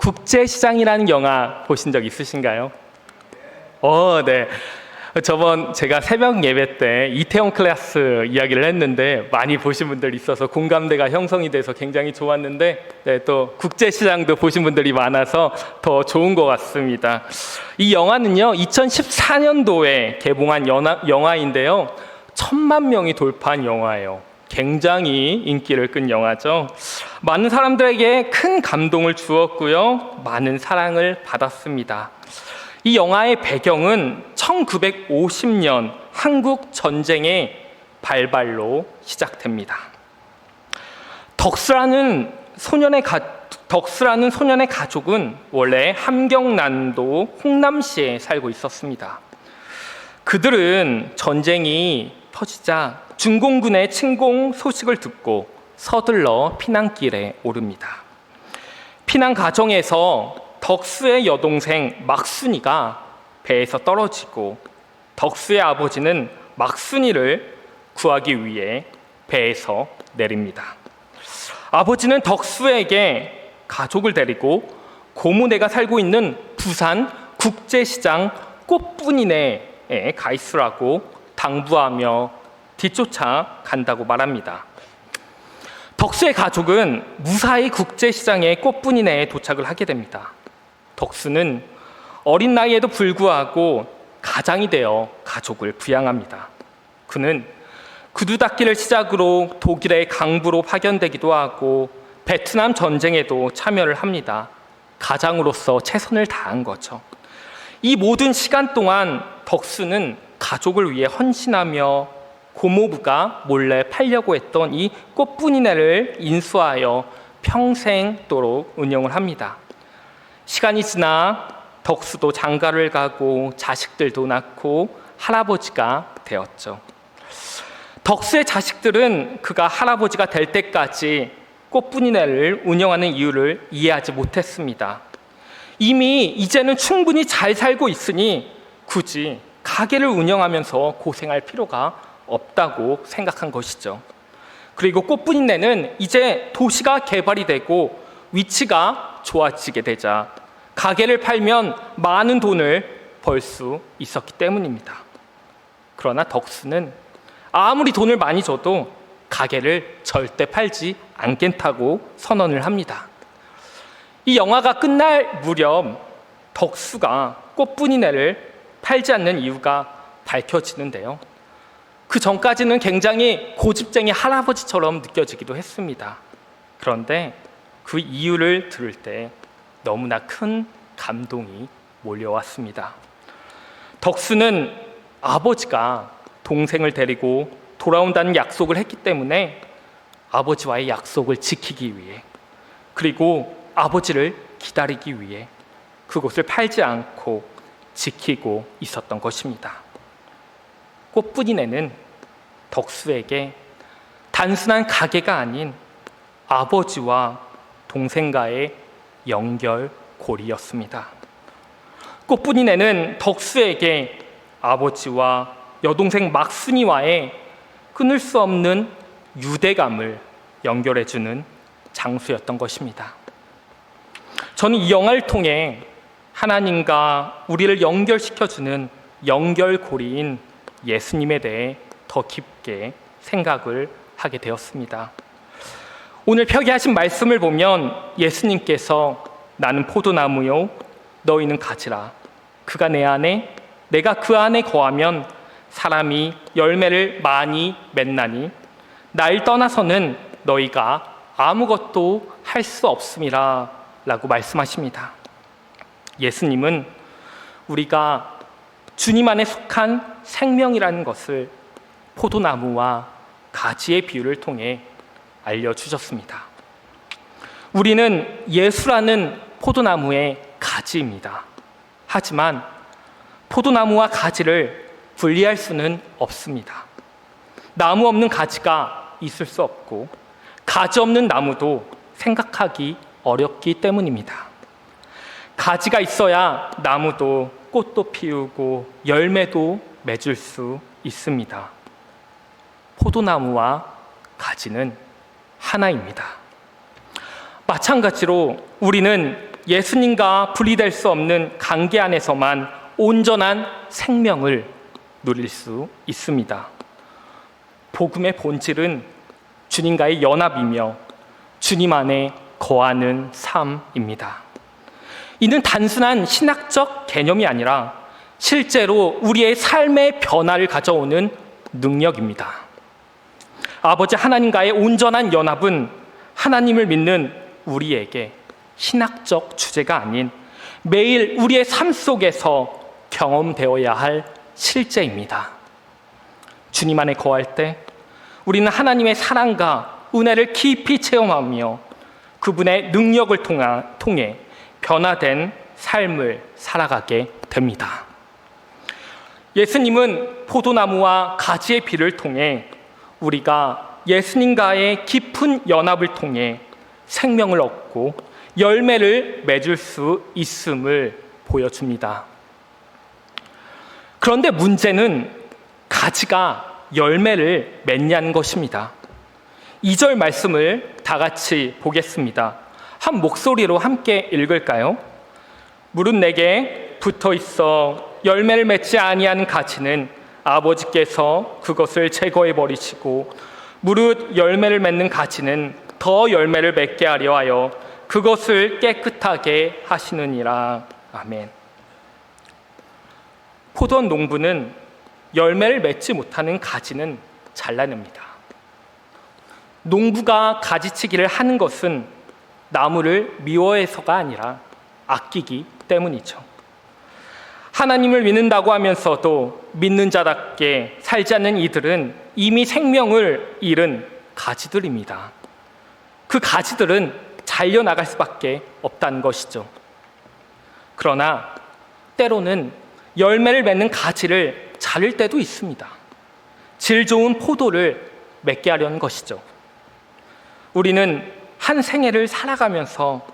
국제시장이라는 영화 보신 적 있으신가요? 네. 저번 제가 새벽 예배 때 이태원 클래스 이야기를 했는데 많이 보신 분들 있어서 공감대가 형성이 돼서 굉장히 좋았는데, 또 국제시장도 보신 분들이 많아서 더 좋은 것 같습니다. 이 영화는요, 2014년도에 개봉한 영화인데요, 1,000만 명이 돌파한 영화예요. 굉장히 인기를 끈 영화죠. 많은 사람들에게 큰 감동을 주었고요, 많은 사랑을 받았습니다. 이 영화의 배경은 1950년 한국 전쟁의 발발로 시작됩니다. 덕스라는 소년의 가족은 원래 함경남도 홍남시에 살고 있었습니다. 그들은 전쟁이 터지자 중공군의 침공 소식을 듣고 서둘러 피난길에 오릅니다. 피난 과정에서 덕수의 여동생 막순이가 배에서 떨어지고 덕수의 아버지는 막순이를 구하기 위해 배에서 내립니다. 아버지는 덕수에게 가족을 데리고 고모네가 살고 있는 부산 국제시장 꽃분이네에 가 있으라고 당부하며 뒤쫓아 간다고 말합니다. 덕수의 가족은 무사히 국제시장의 꽃분이네에 도착을 하게 됩니다. 덕수는 어린 나이에도 불구하고 가장이 되어 가족을 부양합니다. 그는 구두 닦기를 시작으로 독일의 강부로 파견되기도 하고 베트남 전쟁에도 참여를 합니다. 가장으로서 최선을 다한 거죠. 이 모든 시간 동안 덕수는 가족을 위해 헌신하며 고모부가 몰래 팔려고 했던 이 꽃분이네를 인수하여 평생도록 운영을 합니다. 시간이 지나 덕수도 장가를 가고 자식들도 낳고 할아버지가 되었죠. 덕수의 자식들은 그가 할아버지가 될 때까지 꽃분이네를 운영하는 이유를 이해하지 못했습니다. 이미 이제는 충분히 잘 살고 있으니 굳이 가게를 운영하면서 고생할 필요가 없다고 생각한 것이죠. 그리고 꽃분이네는 이제 도시가 개발이 되고 위치가 좋아지게 되자 가게를 팔면 많은 돈을 벌 수 있었기 때문입니다. 그러나 덕수는 아무리 돈을 많이 줘도 가게를 절대 팔지 않겠다고 선언을 합니다. 이 영화가 끝날 무렵 덕수가 꽃분이네를 팔지 않는 이유가 밝혀지는데요. 그 전까지는 굉장히 고집쟁이 할아버지처럼 느껴지기도 했습니다. 그런데 그 이유를 들을 때 너무나 큰 감동이 몰려왔습니다. 덕수는 아버지가 동생을 데리고 돌아온다는 약속을 했기 때문에 아버지와의 약속을 지키기 위해, 그리고 아버지를 기다리기 위해 그곳을 팔지 않고 지키고 있었던 것입니다. 꽃분이네는 덕수에게 단순한 가게가 아닌 아버지와 동생과의 연결고리였습니다. 꽃분이네는 덕수에게 아버지와 여동생 막순이와의 끊을 수 없는 유대감을 연결해주는 장소였던 것입니다. 저는 이 영화를 통해 하나님과 우리를 연결시켜주는 연결고리인 예수님에 대해 더 깊게 생각을 하게 되었습니다. 오늘 표기하신 말씀을 보면 예수님께서 나는 포도나무요 너희는 가지라 그가 내 안에 내가 그 안에 거하면 사람이 열매를 많이 맺나니 날 떠나서는 너희가 아무것도 할 수 없음이라 라고 말씀하십니다. 예수님은 우리가 주님 안에 속한 생명이라는 것을 포도나무와 가지의 비유를 통해 알려주셨습니다. 우리는 예수라는 포도나무의 가지입니다. 하지만 포도나무와 가지를 분리할 수는 없습니다. 나무 없는 가지가 있을 수 없고 가지 없는 나무도 생각하기 어렵기 때문입니다. 가지가 있어야 나무도 꽃도 피우고 열매도 맺을 수 있습니다. 포도나무와 가지는 하나입니다. 마찬가지로 우리는 예수님과 분리될 수 없는 관계 안에서만 온전한 생명을 누릴 수 있습니다. 복음의 본질은 주님과의 연합이며 주님 안에 거하는 삶입니다. 이는 단순한 신학적 개념이 아니라 실제로 우리의 삶의 변화를 가져오는 능력입니다. 아버지 하나님과의 온전한 연합은 하나님을 믿는 우리에게 신학적 주제가 아닌 매일 우리의 삶 속에서 경험되어야 할 실제입니다. 주님 안에 거할 때 우리는 하나님의 사랑과 은혜를 깊이 체험하며 그분의 능력을 통해 변화된 삶을 살아가게 됩니다. 예수님은 포도나무와 가지의 비를 통해 우리가 예수님과의 깊은 연합을 통해 생명을 얻고 열매를 맺을 수 있음을 보여줍니다. 그런데 문제는 가지가 열매를 맺냐는 것입니다. 2절 말씀을 다 같이 보겠습니다. 한 목소리로 함께 읽을까요? 무릇 내게 붙어 있어 열매를 맺지 아니하는 가지는 아버지께서 그것을 제거해 버리시고 무릇 열매를 맺는 가지는 더 열매를 맺게 하려 하여 그것을 깨끗하게 하시느니라. 아멘. 포도원 농부는 열매를 맺지 못하는 가지는 잘라냅니다. 농부가 가지치기를 하는 것은 나무를 미워해서가 아니라 아끼기 때문이죠. 하나님을 믿는다고 하면서도 믿는 자답게 살지 않는 이들은 이미 생명을 잃은 가지들입니다. 그 가지들은 잘려나갈 수밖에 없다는 것이죠. 그러나 때로는 열매를 맺는 가지를 자를 때도 있습니다. 질 좋은 포도를 맺게 하려는 것이죠. 우리는 한 생애를 살아가면서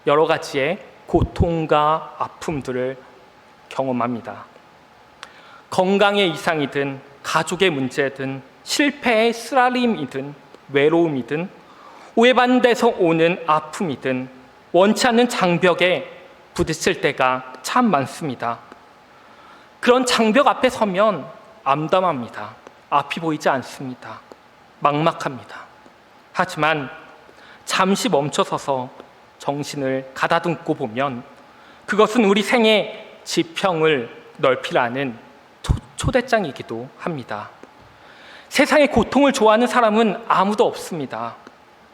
여러 가지의 고통과 아픔들을 경험합니다. 건강의 이상이든 가족의 문제든 실패의 쓰라림이든 외로움이든 오해받는 데서 오는 아픔이든 원치 않는 장벽에 부딪힐 때가 참 많습니다. 그런 장벽 앞에 서면 암담합니다. 앞이 보이지 않습니다. 막막합니다. 하지만 잠시 멈춰서서 정신을 가다듬고 보면 그것은 우리 생의 지평을 넓히라는 초대장이기도 합니다. 세상의 고통을 좋아하는 사람은 아무도 없습니다.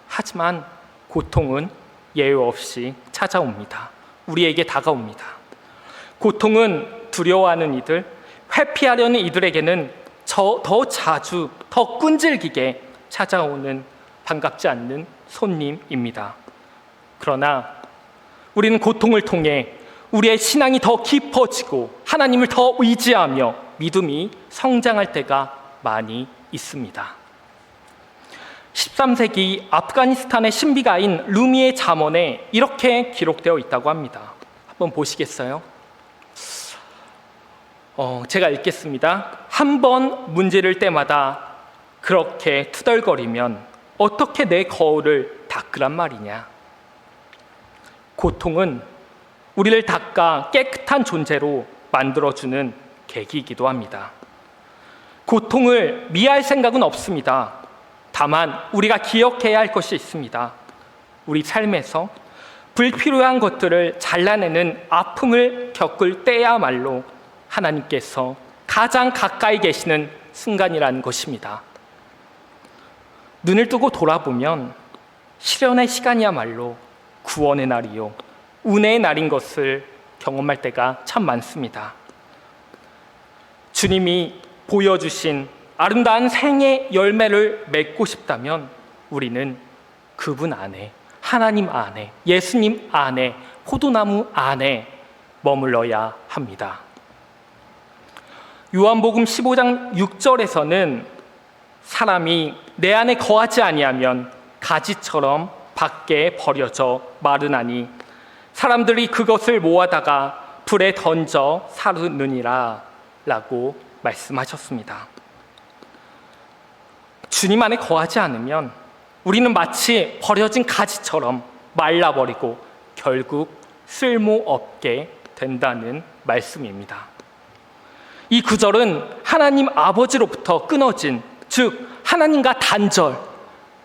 하지만 고통은 예외 없이 찾아옵니다. 우리에게 다가옵니다. 고통은 두려워하는 이들, 회피하려는 이들에게는 더 자주, 더 끈질기게 찾아오는 반갑지 않는 손님입니다. 그러나 우리는 고통을 통해 우리의 신앙이 더 깊어지고 하나님을 더 의지하며 믿음이 성장할 때가 많이 있습니다. 13세기 아프가니스탄의 신비가인 루미의 잠언에 이렇게 기록되어 있다고 합니다. 한번 보시겠어요? 제가 읽겠습니다. 한 번 문제를 때마다 그렇게 투덜거리면 어떻게 내 거울을 닦으란 말이냐. 고통은 우리를 닦아 깨끗한 존재로 만들어주는 계기이기도 합니다. 고통을 미워할 생각은 없습니다. 다만 우리가 기억해야 할 것이 있습니다. 우리 삶에서 불필요한 것들을 잘라내는 아픔을 겪을 때야말로 하나님께서 가장 가까이 계시는 순간이라는 것입니다. 눈을 뜨고 돌아보면 시련의 시간이야말로 구원의 날이요 은혜의 날인 것을 경험할 때가 참 많습니다. 주님이 보여주신 아름다운 생의 열매를 맺고 싶다면 우리는 그분 안에, 하나님 안에, 예수님 안에, 포도나무 안에 머물러야 합니다. 요한복음 15장 6절에서는 사람이 내 안에 거하지 아니하면 가지처럼 밖에 버려져 마르나니 사람들이 그것을 모아다가 불에 던져 사르느니라 라고 말씀하셨습니다. 주님 안에 거하지 않으면 우리는 마치 버려진 가지처럼 말라버리고 결국 쓸모없게 된다는 말씀입니다. 이 구절은 하나님 아버지로부터 끊어진, 즉 하나님과 단절,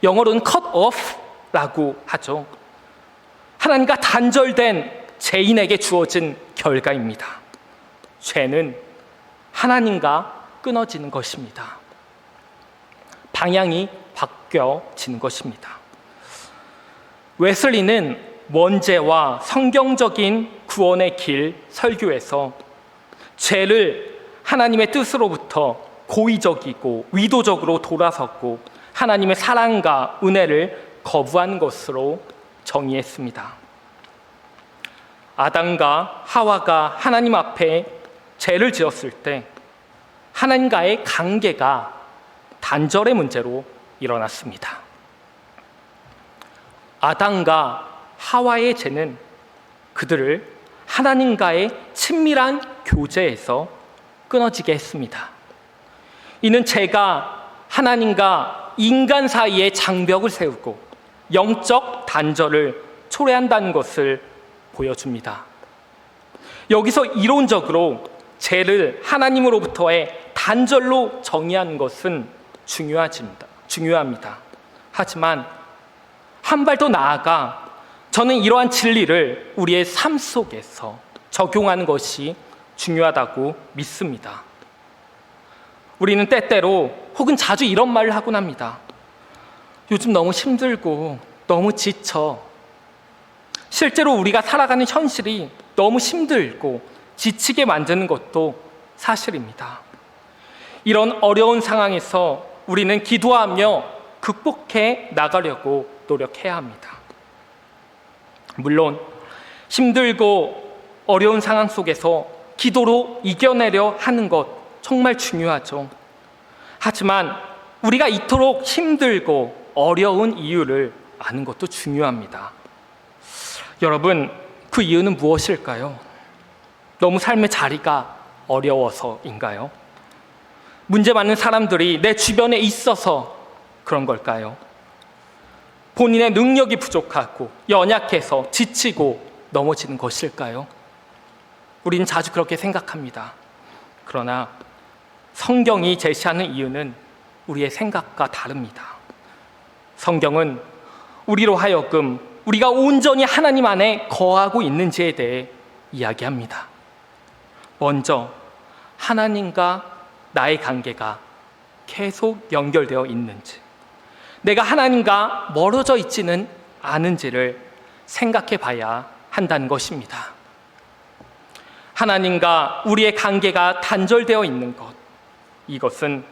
영어로는 cut off라고 하죠. 하나님과 단절된 죄인에게 주어진 결과입니다. 죄는 하나님과 끊어지는 것입니다. 방향이 바뀌어지는 것입니다. 웨슬리는 원죄와 성경적인 구원의 길 설교에서 죄를 하나님의 뜻으로부터 고의적이고 의도적으로 돌아섰고 하나님의 사랑과 은혜를 거부한 것으로 정의했습니다. 아담과 하와가 하나님 앞에 죄를 지었을 때 하나님과의 관계가 단절의 문제로 일어났습니다. 아담과 하와의 죄는 그들을 하나님과의 친밀한 교제에서 끊어지게 했습니다. 이는 죄가 하나님과 인간 사이에 장벽을 세우고 영적 단절을 초래한다는 것을 보여줍니다. 여기서 이론적으로 죄를 하나님으로부터의 단절로 정의하는 것은 중요합니다. 하지만 한 발 더 나아가 저는 이러한 진리를 우리의 삶 속에서 적용하는 것이 중요하다고 믿습니다. 우리는 때때로 혹은 자주 이런 말을 하곤 합니다. 요즘 너무 힘들고 너무 지쳐. 실제로 우리가 살아가는 현실이 너무 힘들고 지치게 만드는 것도 사실입니다. 이런 어려운 상황에서 우리는 기도하며 극복해 나가려고 노력해야 합니다. 물론 힘들고 어려운 상황 속에서 기도로 이겨내려 하는 것 정말 중요하죠. 하지만 우리가 이토록 힘들고 어려운 이유를 아는 것도 중요합니다. 여러분, 그 이유는 무엇일까요? 너무 삶의 자리가 어려워서인가요? 문제 많은 사람들이 내 주변에 있어서 그런 걸까요? 본인의 능력이 부족하고 연약해서 지치고 넘어지는 것일까요? 우리는 자주 그렇게 생각합니다. 그러나 성경이 제시하는 이유는 우리의 생각과 다릅니다. 성경은 우리로 하여금 우리가 온전히 하나님 안에 거하고 있는지에 대해 이야기합니다. 먼저 하나님과 나의 관계가 계속 연결되어 있는지, 내가 하나님과 멀어져 있지는 않은지를 생각해 봐야 한다는 것입니다. 하나님과 우리의 관계가 단절되어 있는 것, 이것은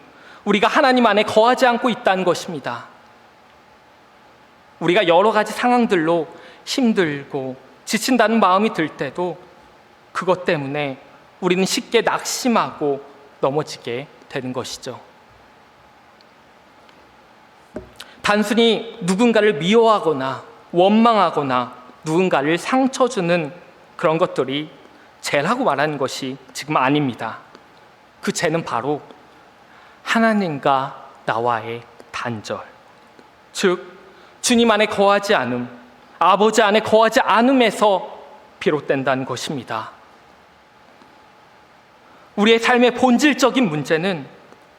우리가 하나님 안에 거하지 않고 있다는 것입니다. 우리가 여러 가지 상황들로 힘들고 지친다는 마음이 들 때도 그것 때문에 우리는 쉽게 낙심하고 넘어지게 되는 것이죠. 단순히 누군가를 미워하거나 원망하거나 누군가를 상처 주는 그런 것들이 죄라고 말하는 것이 지금 아닙니다. 그 죄는 바로 하나님과 나와의 단절, 즉 주님 안에 거하지 않음, 아버지 안에 거하지 않음에서 비롯된다는 것입니다. 우리의 삶의 본질적인 문제는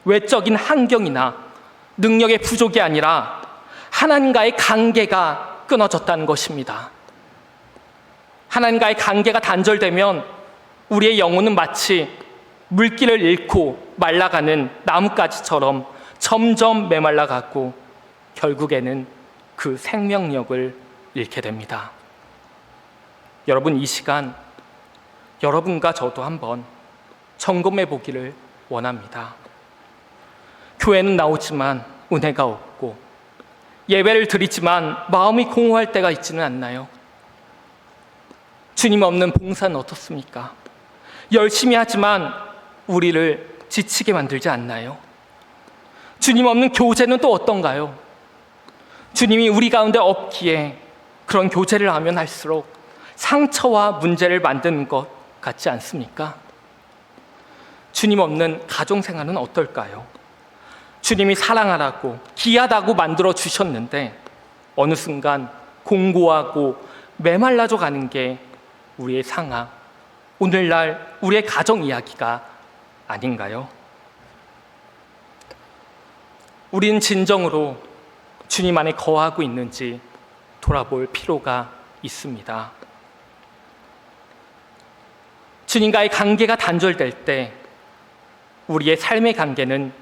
외적인 환경이나 능력의 부족이 아니라 하나님과의 관계가 끊어졌다는 것입니다. 하나님과의 관계가 단절되면 우리의 영혼은 마치 물기를 잃고 말라가는 나뭇가지처럼 점점 메말라가고 결국에는 그 생명력을 잃게 됩니다. 여러분, 이 시간 여러분과 저도 한번 점검해 보기를 원합니다. 교회는 나오지만 은혜가 없고 예배를 드리지만 마음이 공허할 때가 있지는 않나요? 주님 없는 봉사는 어떻습니까? 열심히 하지만 우리를 지치게 만들지 않나요? 주님 없는 교제는 또 어떤가요? 주님이 우리 가운데 없기에 그런 교제를 하면 할수록 상처와 문제를 만드는 것 같지 않습니까? 주님 없는 가정생활은 어떨까요? 주님이 사랑하라고 귀하다고 만들어 주셨는데 어느 순간 공고하고 메말라져 가는 게 우리의 상황, 오늘날 우리의 가정 이야기가 아닌가요? 우리는 진정으로 주님 안에 거하고 있는지 돌아볼 필요가 있습니다. 주님과의 관계가 단절될 때 우리의 삶의 관계는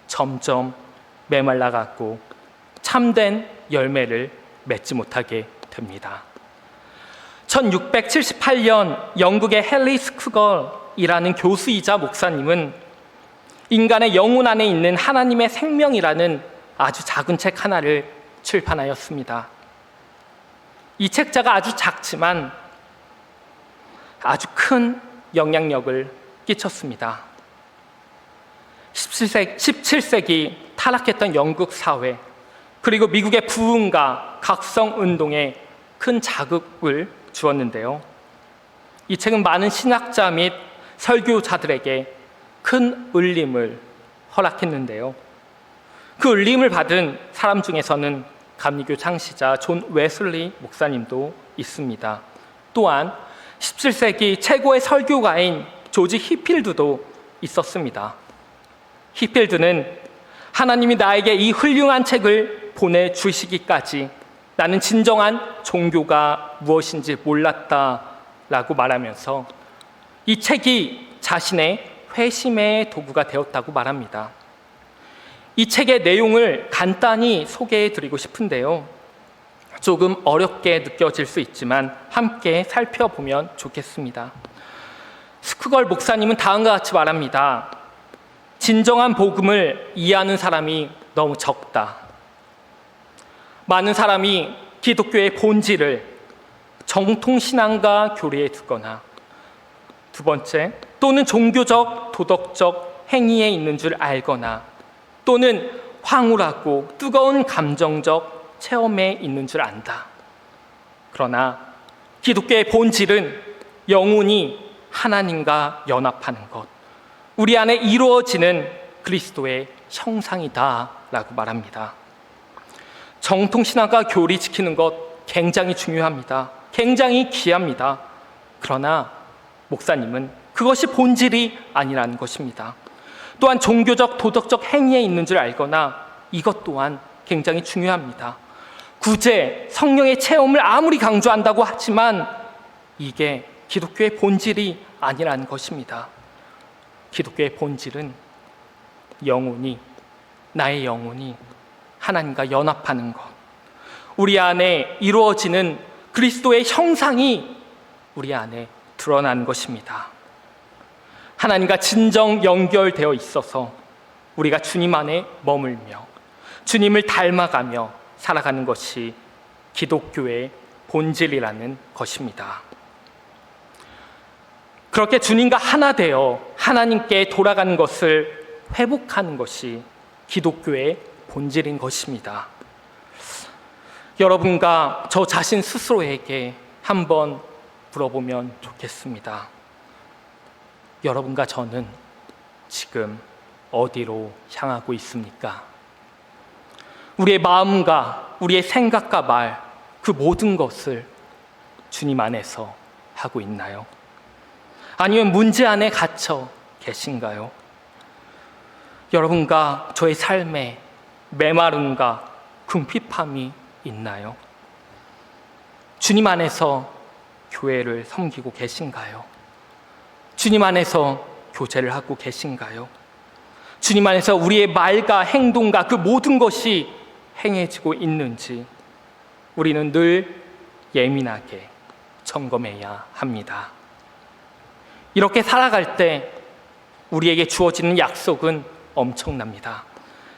점점 메말라가고 참된 열매를 맺지 못하게 됩니다. 1678년 영국의 헨리 스쿠걸이라는 교수이자 목사님은 인간의 영혼 안에 있는 하나님의 생명이라는 아주 작은 책 하나를 출판하였습니다. 이 책자가 아주 작지만 아주 큰 영향력을 끼쳤습니다. 17세기 타락했던 영국 사회, 그리고 미국의 부흥과 각성운동에 큰 자극을 주었는데요. 이 책은 많은 신학자 및 설교자들에게 큰 울림을 허락했는데요. 그 울림을 받은 사람 중에서는 감리교 창시자 존 웨슬리 목사님도 있습니다. 또한 17세기 최고의 설교가인 조지 히필드도 있었습니다. 히필드는 하나님이 나에게 이 훌륭한 책을 보내주시기까지 나는 진정한 종교가 무엇인지 몰랐다라고 말하면서 이 책이 자신의 회심의 도구가 되었다고 말합니다. 이 책의 내용을 간단히 소개해드리고 싶은데요. 조금 어렵게 느껴질 수 있지만 함께 살펴보면 좋겠습니다. 스쿠걸 목사님은 다음과 같이 말합니다. 진정한 복음을 이해하는 사람이 너무 적다. 많은 사람이 기독교의 본질을 정통신앙과 교리에 두거나, 두 번째, 또는 종교적, 도덕적 행위에 있는 줄 알거나, 또는 황홀하고 뜨거운 감정적 체험에 있는 줄 안다. 그러나 기독교의 본질은 영혼이 하나님과 연합하는 것, 우리 안에 이루어지는 그리스도의 형상이다 라고 말합니다. 정통신앙과 교리 지키는 것 굉장히 중요합니다. 굉장히 귀합니다. 그러나 목사님은 그것이 본질이 아니라는 것입니다. 또한 종교적, 도덕적 행위에 있는 줄 알거나 이것 또한 굉장히 중요합니다. 구제, 성령의 체험을 아무리 강조한다고 하지만 이게 기독교의 본질이 아니라는 것입니다. 기독교의 본질은 나의 영혼이 하나님과 연합하는 것, 우리 안에 이루어지는 그리스도의 형상이 우리 안에 드러나는 것입니다. 하나님과 진정 연결되어 있어서 우리가 주님 안에 머물며 주님을 닮아가며 살아가는 것이 기독교의 본질이라는 것입니다. 그렇게 주님과 하나 되어 하나님께 돌아가는 것을 회복하는 것이 기독교의 본질인 것입니다. 여러분과 저 자신 스스로에게 한번 물어보면 좋겠습니다. 여러분과 저는 지금 어디로 향하고 있습니까? 우리의 마음과 우리의 생각과 말, 그 모든 것을 주님 안에서 하고 있나요? 아니면 문제 안에 갇혀 계신가요? 여러분과 저의 삶에 메마름과 궁핍함이 있나요? 주님 안에서 교회를 섬기고 계신가요? 주님 안에서 교제를 하고 계신가요? 주님 안에서 우리의 말과 행동과 그 모든 것이 행해지고 있는지 우리는 늘 예민하게 점검해야 합니다. 이렇게 살아갈 때 우리에게 주어지는 약속은 엄청납니다.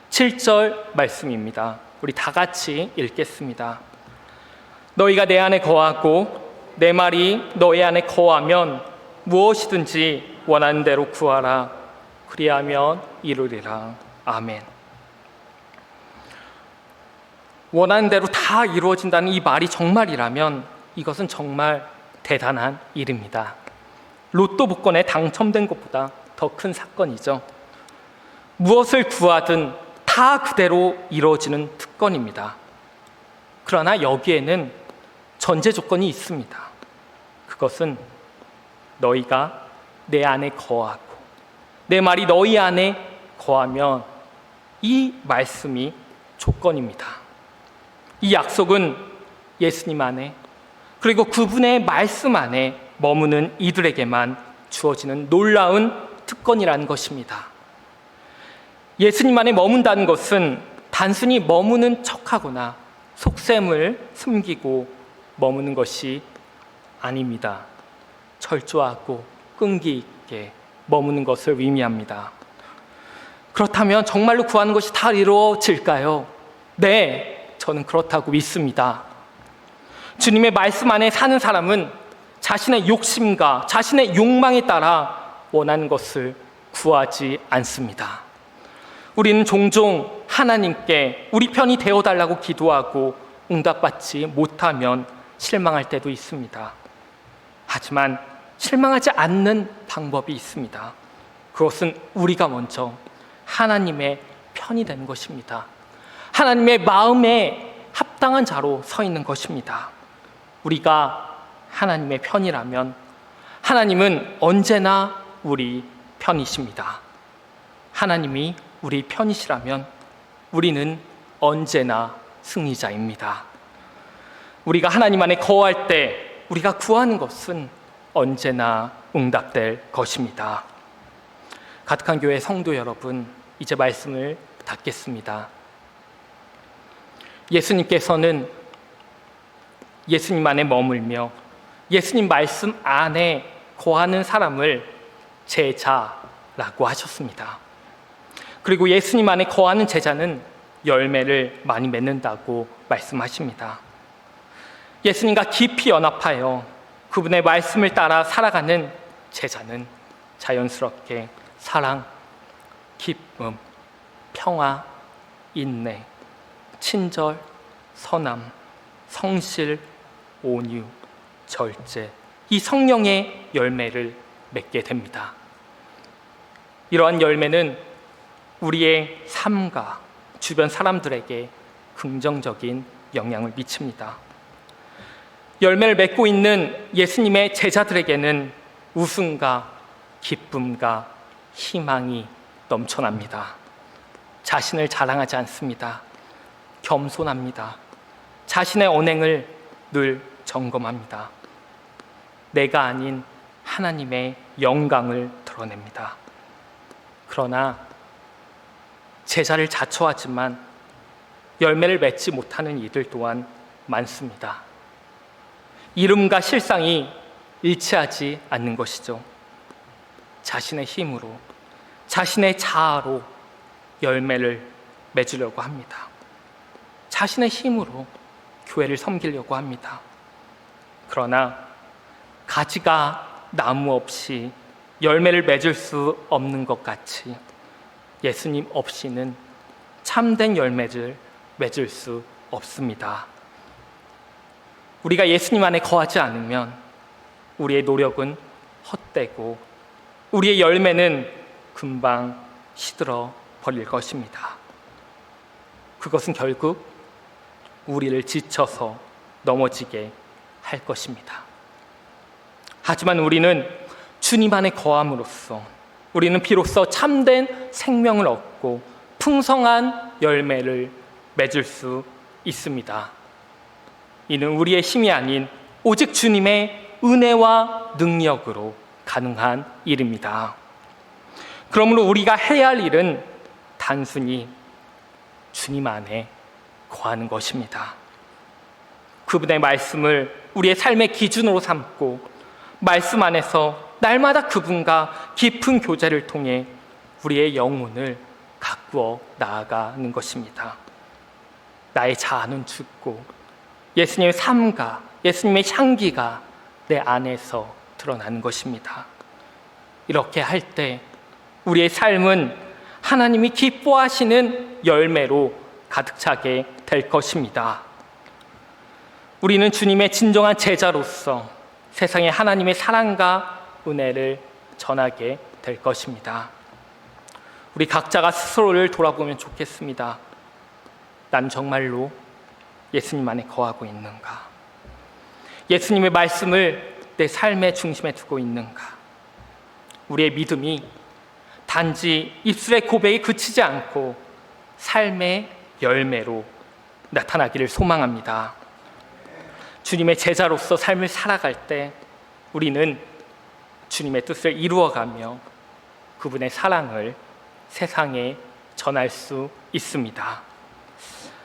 7절 말씀입니다. 우리 다 같이 읽겠습니다. 너희가 내 안에 거하고 내 말이 너희 안에 거하면 무엇이든지 원하는 대로 구하라. 그리하면 이루리라. 아멘. 원하는 대로 다 이루어진다는 이 말이 정말이라면 이것은 정말 대단한 일입니다. 로또 복권에 당첨된 것보다 더 큰 사건이죠. 무엇을 구하든 다 그대로 이루어지는 특권입니다. 그러나 여기에는 전제 조건이 있습니다. 그것은 너희가 내 안에 거하고 내 말이 너희 안에 거하면 이 말씀이 조건입니다. 이 약속은 예수님 안에 그리고 그분의 말씀 안에 머무는 이들에게만 주어지는 놀라운 특권이라는 것입니다. 예수님 안에 머문다는 것은 단순히 머무는 척하거나 속셈을 숨기고 머무는 것이 아닙니다. 철저하고 끈기 있게 머무는 것을 의미합니다. 그렇다면 정말로 구하는 것이 다 이루어질까요? 네, 저는 그렇다고 믿습니다. 주님의 말씀 안에 사는 사람은 자신의 욕심과 자신의 욕망에 따라 원하는 것을 구하지 않습니다. 우리는 종종 하나님께 우리 편이 되어달라고 기도하고 응답받지 못하면 실망할 때도 있습니다. 하지만 실망하지 않는 방법이 있습니다. 그것은 우리가 먼저 하나님의 편이 되는 것입니다. 하나님의 마음에 합당한 자로 서 있는 것입니다. 우리가 하나님의 편이라면 하나님은 언제나 우리 편이십니다. 하나님이 우리 편이시라면 우리는 언제나 승리자입니다. 우리가 하나님 안에 거할 때 우리가 구하는 것은 언제나 응답될 것입니다. 가득한 교회 성도 여러분, 이제 말씀을 닫겠습니다. 예수님께서는 예수님 안에 머물며 예수님 말씀 안에 거하는 사람을 제자라고 하셨습니다. 그리고 예수님 안에 거하는 제자는 열매를 많이 맺는다고 말씀하십니다. 예수님과 깊이 연합하여 그분의 말씀을 따라 살아가는 제자는 자연스럽게 사랑, 기쁨, 평화, 인내, 친절, 선함, 성실, 온유, 절제, 이 성령의 열매를 맺게 됩니다. 이러한 열매는 우리의 삶과 주변 사람들에게 긍정적인 영향을 미칩니다. 열매를 맺고 있는 예수님의 제자들에게는 웃음과 기쁨과 희망이 넘쳐납니다. 자신을 자랑하지 않습니다. 겸손합니다. 자신의 언행을 늘 점검합니다. 내가 아닌 하나님의 영광을 드러냅니다. 그러나 제자를 자처하지만 열매를 맺지 못하는 이들 또한 많습니다. 이름과 실상이 일치하지 않는 것이죠. 자신의 힘으로, 자신의 자아로 열매를 맺으려고 합니다. 자신의 힘으로 교회를 섬기려고 합니다. 그러나 가지가 나무 없이 열매를 맺을 수 없는 것 같이 예수님 없이는 참된 열매를 맺을 수 없습니다. 우리가 예수님 안에 거하지 않으면 우리의 노력은 헛되고 우리의 열매는 금방 시들어 버릴 것입니다. 그것은 결국 우리를 지쳐서 넘어지게 할 것입니다. 하지만 우리는 주님 안에 거함으로써 우리는 비로소 참된 생명을 얻고 풍성한 열매를 맺을 수 있습니다. 이는 우리의 힘이 아닌 오직 주님의 은혜와 능력으로 가능한 일입니다. 그러므로 우리가 해야 할 일은 단순히 주님 안에 거하는 것입니다. 그분의 말씀을 우리의 삶의 기준으로 삼고 말씀 안에서 날마다 그분과 깊은 교제를 통해 우리의 영혼을 가꾸어 나아가는 것입니다. 나의 자아는 죽고 예수님의 삶과 예수님의 향기가 내 안에서 드러나는 것입니다. 이렇게 할 때 우리의 삶은 하나님이 기뻐하시는 열매로 가득 차게 될 것입니다. 우리는 주님의 진정한 제자로서 세상에 하나님의 사랑과 은혜를 전하게 될 것입니다. 우리 각자가 스스로를 돌아보면 좋겠습니다. 난 정말로 예수님 안에 거하고 있는가? 예수님의 말씀을 내 삶의 중심에 두고 있는가? 우리의 믿음이 단지 입술의 고백이 그치지 않고 삶의 열매로 나타나기를 소망합니다. 주님의 제자로서 삶을 살아갈 때 우리는 주님의 뜻을 이루어가며 그분의 사랑을 세상에 전할 수 있습니다.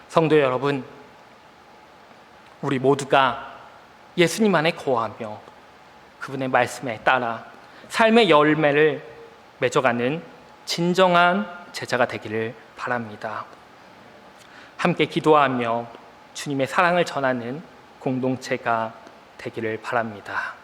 성도 여러분, 우리 모두가 예수님 안에 거하며 그분의 말씀에 따라 삶의 열매를 맺어가는 진정한 제자가 되기를 바랍니다. 함께 기도하며 주님의 사랑을 전하는 공동체가 되기를 바랍니다.